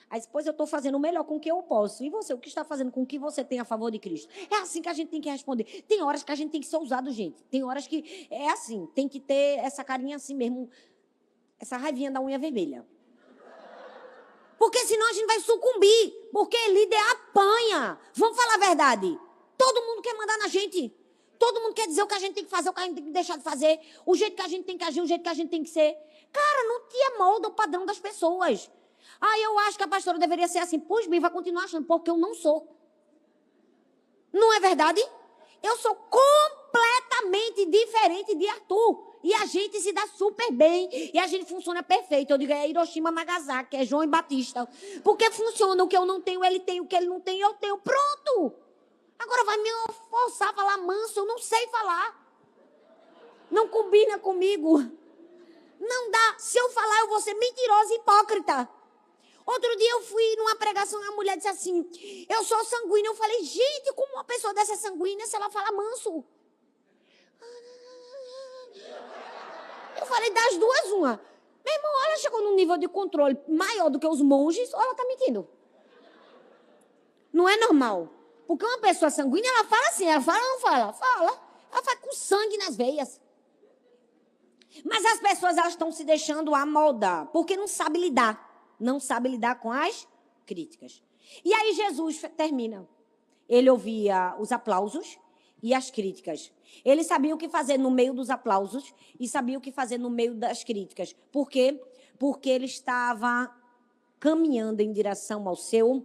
Speaker 2: Aí depois eu estou fazendo o melhor com o que eu posso. E você, o que está fazendo com o que você tem a favor de Cristo? É assim que a gente tem que responder. Tem horas que a gente tem que ser ousado, gente. Tem horas que é assim, tem que ter essa carinha assim mesmo, essa raivinha da unha vermelha. Porque senão a gente vai sucumbir. Porque líder apanha. Vamos falar a verdade. Todo mundo quer mandar na gente. Todo mundo quer dizer o que a gente tem que fazer, o que a gente tem que deixar de fazer. O jeito que a gente tem que agir, o jeito que a gente tem que ser. Cara, não te amolda o padrão das pessoas. Eu acho que a pastora deveria ser assim. Pois bem, vai continuar achando, porque eu não sou. Não é verdade? Eu sou completamente diferente de Arthur. E a gente se dá super bem. E a gente funciona perfeito. Eu digo, é Hiroshima, Nagasaki, é João e Batista. Porque funciona. O que eu não tenho, ele tem. O que ele não tem, eu tenho. Pronto. Agora vai me forçar a falar manso. Eu não sei falar. Não combina comigo. Não dá. Se eu falar, eu vou ser mentirosa e hipócrita. Outro dia eu fui numa pregação e a mulher disse assim, eu sou sanguínea. Eu falei, gente, como uma pessoa dessa é sanguínea se ela fala manso? Eu falei, das duas, uma. Meu irmão, ela chegou num nível de controle maior do que os monges, ou ela tá mentindo? Não é normal. Porque uma pessoa sanguínea, ela fala assim, ela fala ou não fala? Fala. Ela fala com sangue nas veias. Mas as pessoas, elas estão se deixando amoldar, porque não sabe lidar. Não sabe lidar com as críticas. E aí Jesus termina. Ele ouvia os aplausos e as críticas. Ele sabia o que fazer no meio dos aplausos e sabia o que fazer no meio das críticas. Por quê? Porque ele estava caminhando em direção ao seu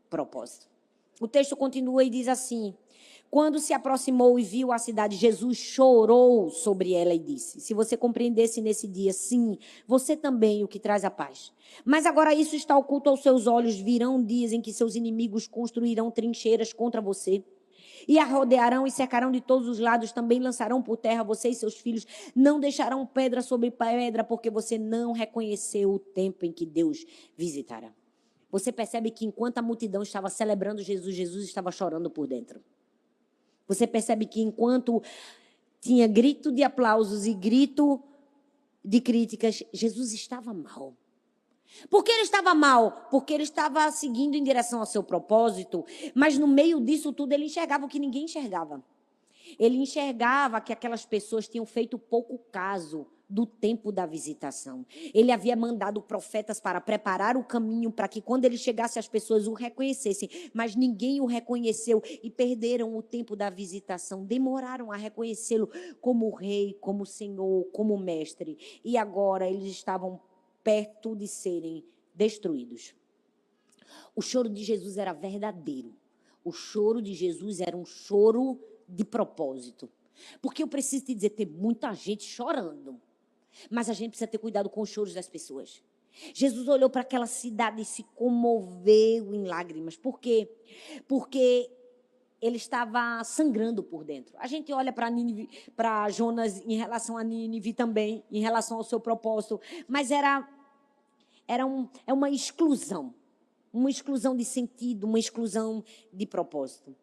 Speaker 2: propósito. O texto continua e diz assim, quando se aproximou e viu a cidade, Jesus chorou sobre ela e disse, se você compreendesse nesse dia, sim, você também o que traz a paz. Mas agora isso está oculto aos seus olhos, virão dias em que seus inimigos construirão trincheiras contra você. E a rodearão e cercarão de todos os lados, também lançarão por terra você e seus filhos, não deixarão pedra sobre pedra, porque você não reconheceu o tempo em que Deus visitará. Você percebe que enquanto a multidão estava celebrando Jesus, Jesus estava chorando por dentro. Você percebe que enquanto tinha grito de aplausos e grito de críticas, Jesus estava mal. Por que ele estava mal? Porque ele estava seguindo em direção ao seu propósito, mas no meio disso tudo ele enxergava o que ninguém enxergava. Ele enxergava que aquelas pessoas tinham feito pouco caso do tempo da visitação. Ele havia mandado profetas para preparar o caminho para que quando ele chegasse as pessoas o reconhecessem, mas ninguém o reconheceu e perderam o tempo da visitação, demoraram a reconhecê-lo como rei, como senhor, como mestre. E agora eles estavam perto de serem destruídos. O choro de Jesus era verdadeiro. O choro de Jesus era um choro de propósito. Porque eu preciso te dizer, tem muita gente chorando. Mas a gente precisa ter cuidado com os choros das pessoas. Jesus olhou para aquela cidade e se comoveu em lágrimas. Por quê? Porque ele estava sangrando por dentro. A gente olha para Jonas em relação a Nínive também, em relação ao seu propósito. Mas é uma exclusão de sentido, uma exclusão de propósito.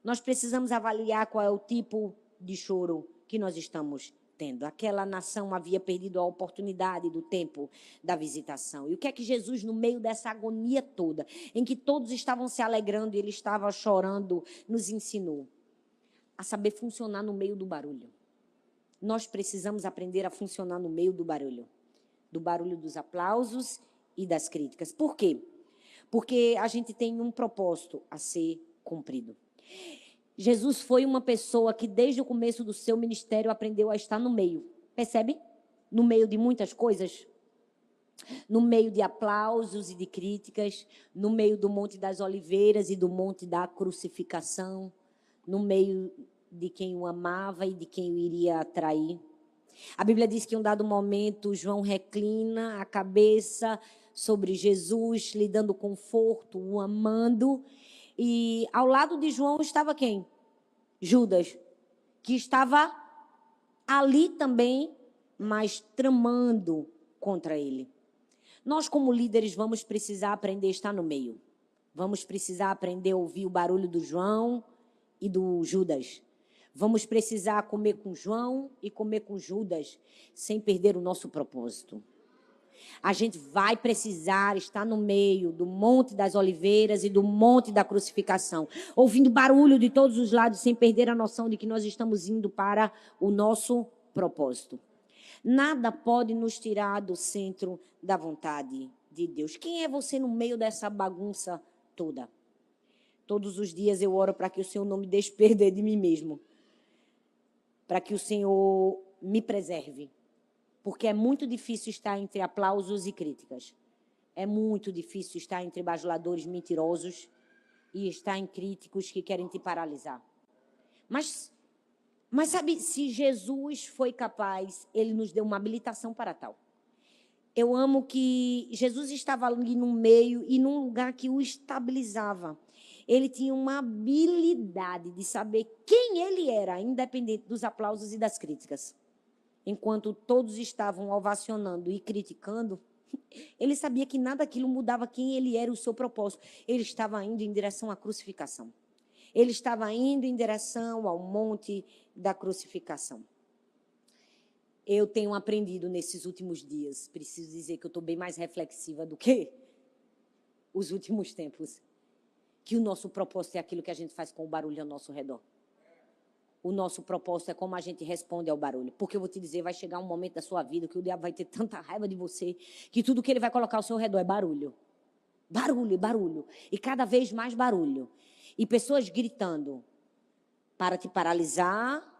Speaker 2: Nós precisamos avaliar qual é o tipo de choro que nós estamos tendo. Aquela nação havia perdido a oportunidade do tempo da visitação. E o que é que Jesus, no meio dessa agonia toda, em que todos estavam se alegrando e ele estava chorando, nos ensinou? A saber funcionar no meio do barulho. Nós precisamos aprender a funcionar no meio do barulho dos aplausos e das críticas. Por quê? Porque a gente tem um propósito a ser cumprido. Jesus foi uma pessoa que desde o começo do seu ministério aprendeu a estar no meio. Percebe? No meio de muitas coisas. No meio de aplausos e de críticas. No meio do Monte das Oliveiras e do Monte da Crucificação. No meio de quem o amava e de quem o iria trair. A Bíblia diz que em um dado momento João reclina a cabeça sobre Jesus, lhe dando conforto, o amando. E ao lado de João estava quem? Judas, que estava ali também, mas tramando contra ele. Nós, como líderes, vamos precisar aprender a estar no meio. Vamos precisar aprender a ouvir o barulho do João e do Judas. Vamos precisar comer com João e comer com Judas, sem perder o nosso propósito. A gente vai precisar estar no meio do Monte das Oliveiras e do Monte da Crucificação, ouvindo barulho de todos os lados, sem perder a noção de que nós estamos indo para o nosso propósito. Nada pode nos tirar do centro da vontade de Deus. Quem é você no meio dessa bagunça toda? Todos os dias eu oro para que o Senhor não me deixe perder de mim mesmo, para que o Senhor me preserve. Porque é muito difícil estar entre aplausos e críticas. É muito difícil estar entre bajuladores mentirosos e estar em críticos que querem te paralisar. Mas sabe, se Jesus foi capaz, ele nos deu uma habilitação para tal. Eu amo que Jesus estava ali no meio e num lugar que o estabilizava. Ele tinha uma habilidade de saber quem ele era, independente dos aplausos e das críticas. Enquanto todos estavam ovacionando e criticando, ele sabia que nada daquilo mudava quem ele era, o seu propósito. Ele estava indo em direção à crucificação. Ele estava indo em direção ao Monte da Crucificação. Eu tenho aprendido nesses últimos dias, preciso dizer que eu estou bem mais reflexiva do que os últimos tempos, que o nosso propósito é aquilo que a gente faz com o barulho ao nosso redor. O nosso propósito é como a gente responde ao barulho. Porque eu vou te dizer, vai chegar um momento da sua vida que o diabo vai ter tanta raiva de você que tudo que ele vai colocar ao seu redor é barulho. Barulho, barulho. E cada vez mais barulho. E pessoas gritando para te paralisar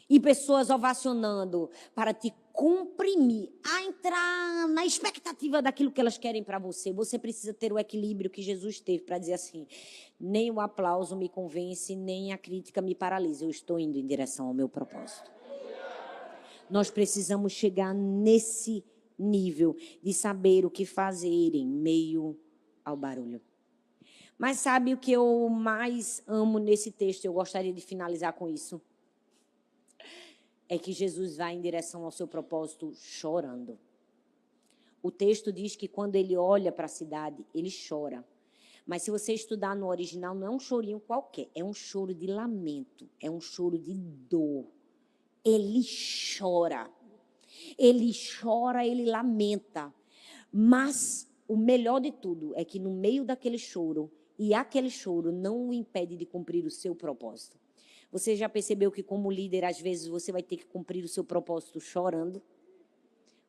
Speaker 2: e pessoas ovacionando para te comprimir, a entrar na expectativa daquilo que elas querem para você. Você precisa ter o equilíbrio que Jesus teve para dizer assim: nem o aplauso me convence, nem a crítica me paralisa. Eu estou indo em direção ao meu propósito. Nós precisamos chegar nesse nível de saber o que fazer em meio ao barulho. Mas sabe o que eu mais amo nesse texto? Eu gostaria de finalizar com isso. É que Jesus vai em direção ao seu propósito chorando. O texto diz que quando ele olha para a cidade, ele chora. Mas se você estudar no original, não é um chorinho qualquer, é um choro de lamento, é um choro de dor. Ele chora, ele lamenta. Mas o melhor de tudo é que no meio daquele choro, e aquele choro não o impede de cumprir o seu propósito. Você já percebeu que como líder, às vezes, você vai ter que cumprir o seu propósito chorando?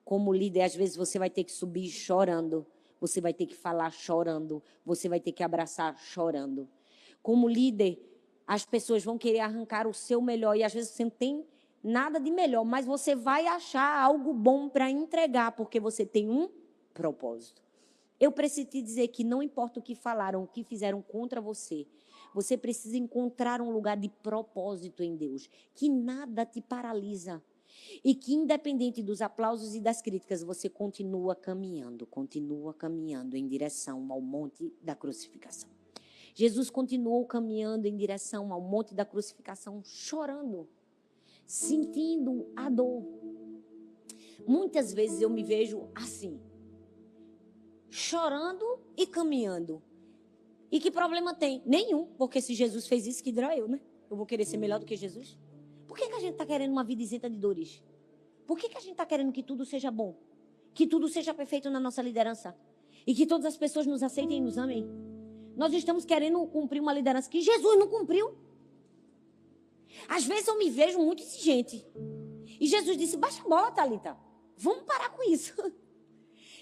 Speaker 2: Como líder, às vezes, você vai ter que subir chorando. Você vai ter que falar chorando. Você vai ter que abraçar chorando. Como líder, as pessoas vão querer arrancar o seu melhor. E às vezes você não tem nada de melhor. Mas você vai achar algo bom para entregar, porque você tem um propósito.
Speaker 1: Eu preciso te dizer que não importa o que falaram, o que fizeram contra você, você precisa encontrar um lugar de propósito em Deus, que nada te paralisa. E que, independente dos aplausos e das críticas, você continua caminhando em direção ao monte da crucificação. Jesus continuou caminhando em direção ao monte da crucificação, chorando, sentindo a dor. Muitas vezes eu me vejo assim, chorando e caminhando. E que problema tem? Nenhum, porque se Jesus fez isso, que dirá eu, né? Eu vou querer ser melhor do que Jesus? Por que a gente está querendo uma vida isenta de dores? Por que a gente está querendo que tudo seja bom? Que tudo seja perfeito na nossa liderança? E que todas as pessoas nos aceitem e nos amem? Nós estamos querendo cumprir uma liderança que Jesus não cumpriu. Às vezes eu me vejo muito exigente. E Jesus disse, baixa a bola, Thalita. Vamos parar com isso.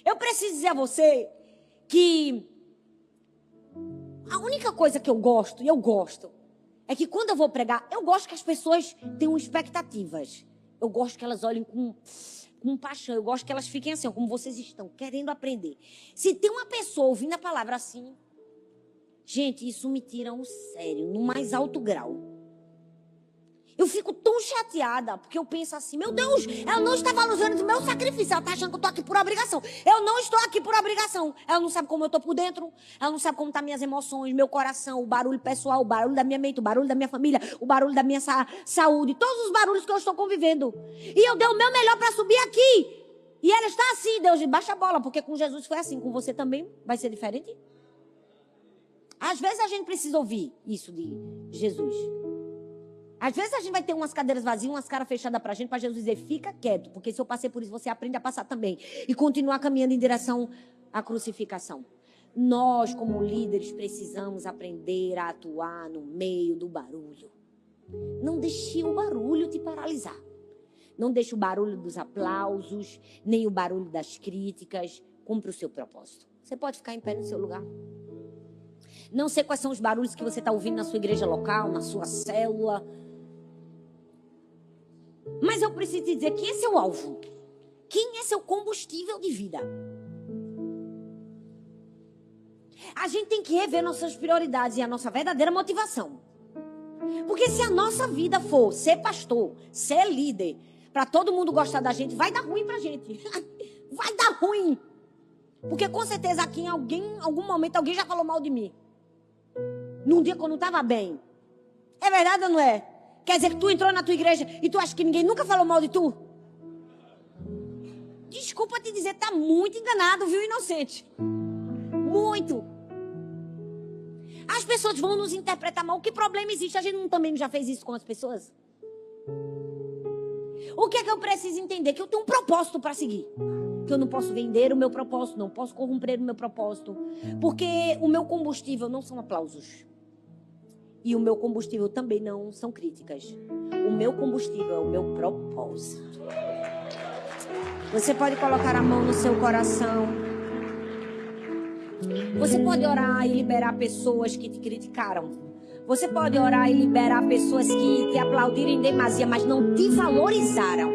Speaker 1: Eu preciso dizer a você que a única coisa que eu gosto, é que quando eu vou pregar, eu gosto que as pessoas tenham expectativas. Eu gosto que elas olhem com paixão. Eu gosto que elas fiquem assim, como vocês estão, querendo aprender. Se tem uma pessoa ouvindo a palavra assim, gente, isso me tira um sério, no mais alto grau. Eu fico tão chateada, porque eu penso assim, meu Deus, ela não está valorizando o meu sacrifício, ela está achando que eu estou aqui por obrigação. Eu não estou aqui por obrigação. Ela não sabe como eu estou por dentro, ela não sabe como estão minhas emoções, meu coração, o barulho pessoal, o barulho da minha mente, o barulho da minha família, o barulho da minha saúde, todos os barulhos que eu estou convivendo. E eu dei o meu melhor para subir aqui. E ela está assim, Deus, baixa a bola, porque com Jesus foi assim, com você também vai ser diferente? Às vezes a gente precisa ouvir isso de Jesus. Às vezes a gente vai ter umas cadeiras vazias, umas caras fechadas pra gente, pra Jesus dizer, fica quieto, porque se eu passei por isso, você aprende a passar também. E continuar caminhando em direção à crucificação. Nós, como líderes, precisamos aprender a atuar no meio do barulho. Não deixe o barulho te paralisar. Não deixe o barulho dos aplausos, nem o barulho das críticas. Cumpra o seu propósito. Você pode ficar em pé no seu lugar. Não sei quais são os barulhos que você está ouvindo na sua igreja local, na sua célula. Mas eu preciso te dizer, quem é seu alvo? Quem é seu combustível de vida? A gente tem que rever nossas prioridades e a nossa verdadeira motivação. Porque se a nossa vida for ser pastor, ser líder, para todo mundo gostar da gente, vai dar ruim pra gente. Vai dar ruim. Porque com certeza aqui em algum momento alguém já falou mal de mim. Num dia que eu não estava bem. É verdade ou não é? Quer dizer que tu entrou na tua igreja e tu acha que ninguém nunca falou mal de tu? Desculpa te dizer, tá muito enganado, viu, inocente? Muito. As pessoas vão nos interpretar mal. Que problema existe? A gente também já fez isso com as pessoas? O que é que eu preciso entender? Que eu tenho um propósito para seguir. Que eu não posso vender o meu propósito, não posso corromper o meu propósito. Porque o meu combustível não são aplausos. E o meu combustível também não são críticas. O meu combustível é o meu propósito. Você pode colocar a mão no seu coração. Você pode orar e liberar pessoas que te criticaram. Você pode orar e liberar pessoas que te aplaudiram em demasia, mas não te valorizaram.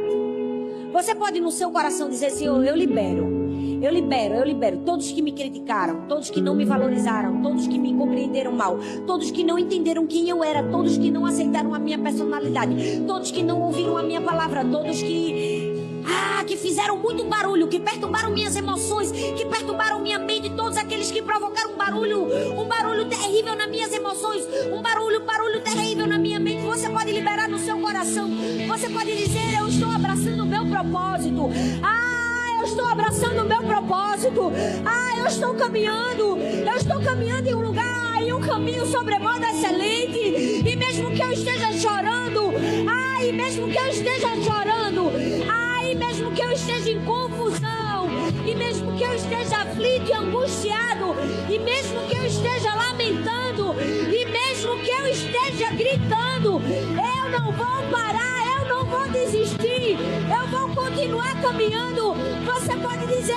Speaker 1: Você pode no seu coração dizer, Senhor, eu libero. Eu libero todos que me criticaram, todos que não me valorizaram, todos que me compreenderam mal, todos que não entenderam quem eu era, todos que não aceitaram a minha personalidade, todos que não ouviram a minha palavra, todos que fizeram muito barulho, que perturbaram minhas emoções, que perturbaram minha mente, todos aqueles que provocaram um barulho terrível nas minhas emoções, um barulho terrível na minha mente. Você pode liberar no seu coração, você pode dizer, eu estou abraçando o meu propósito. Eu estou abraçando o meu propósito. Eu estou caminhando em um lugar, em um caminho sobremodo excelente. E mesmo que eu esteja chorando, e mesmo que eu esteja em confusão, e mesmo que eu esteja aflito e angustiado, e mesmo que eu esteja lamentando, e mesmo que eu esteja gritando, eu não vou parar, eu não vou desistir, eu vou continuar caminhando. Você pode dizer,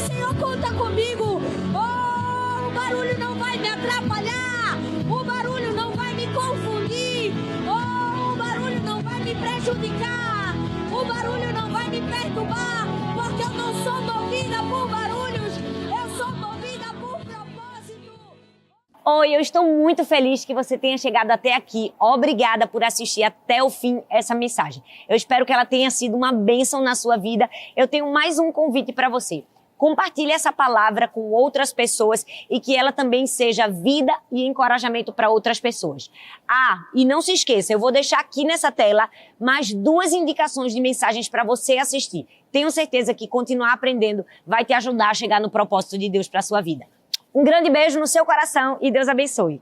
Speaker 1: Senhor, conta comigo. O barulho não vai me atrapalhar, o barulho não vai me confundir, o barulho não vai me prejudicar, o barulho não vai me perturbar, porque eu não sou movida por barulho,
Speaker 2: Oi, eu estou muito feliz que você tenha chegado até aqui. Obrigada por assistir até o fim essa mensagem. Eu espero que ela tenha sido uma bênção na sua vida. Eu tenho mais um convite para você. Compartilhe essa palavra com outras pessoas e que ela também seja vida e encorajamento para outras pessoas. Ah, e não se esqueça, eu vou deixar aqui nessa tela mais 2 indicações de mensagens para você assistir. Tenho certeza que continuar aprendendo vai te ajudar a chegar no propósito de Deus para a sua vida. Um grande beijo no seu coração e Deus abençoe.